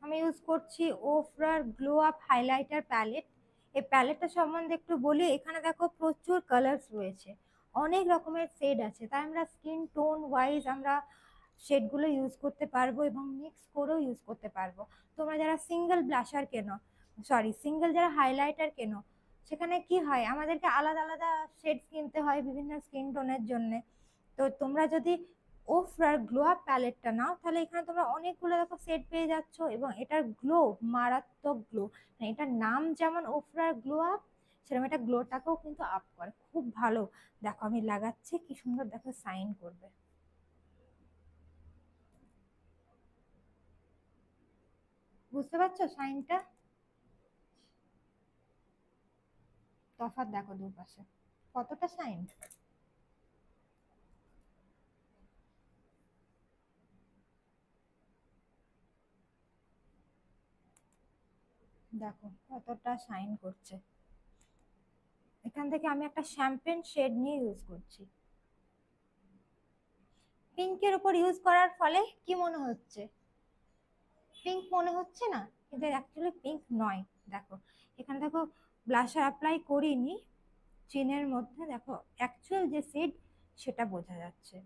আমি ইউজ করছি ওফরার glow up highlighter palette. এই প্যালেটটা সম্বন্ধে একটু বলি। এখানে দেখো প্রচুর কালার্স রয়েছে, অনেক রকমের শেড আছে, তাই আমরা স্কিন টোন ওয়াইজ আমরা শেডগুলো ইউজ করতে পারবো এবং মিক্স করেও ইউজ করতে পারবো। তোমরা যারা সিঙ্গেল ব্লাশার কেনো, সরি সিঙ্গেল যারা হাইলাইটার কেনো, সেখানে কি হয় আমাদেরকে আলাদা আলাদা শেডস কিনতে হয় বিভিন্ন স্কিন টোনের জন্য। তো তোমরা যদি ওফরার গ্লো আপ প্যালেটটা নাও তাহলে এখানে তোমরা অনেকগুলো দেখো সেট পেয়ে যাচ্ছ, এবং এটার গ্লো মারাত্মক গ্লো। মানে এটার নাম যেমন ওফরার গ্লো আপ, সেরকম এটা গ্লোটাকেও কিন্তু আপ করে, খুব ভালো। দেখো আমি লাগাচ্ছি, কি সুন্দর দেখো সাইন করবে, বুঝতে পারছো সাইনটা? তফাৎ দেখো দুপাশে কতটা সাইন। দেখো কতটা শাইন করছে। এখান থেকে আমি একটা শ্যাম্পেন শেড নিয়ে ইউজ করছি। পিঙ্কের উপর ইউজ করার ফলে কি মনে হচ্ছে? পিঙ্ক মনে হচ্ছে না, কিন্তু অ্যাকচুয়ালি পিঙ্ক নয়। দেখো এখানে দেখো ব্লাশার অ্যাপ্লাই করিনি, চিনের মধ্যে দেখো অ্যাকচুয়াল যে শেড সেটা বোঝা যাচ্ছে।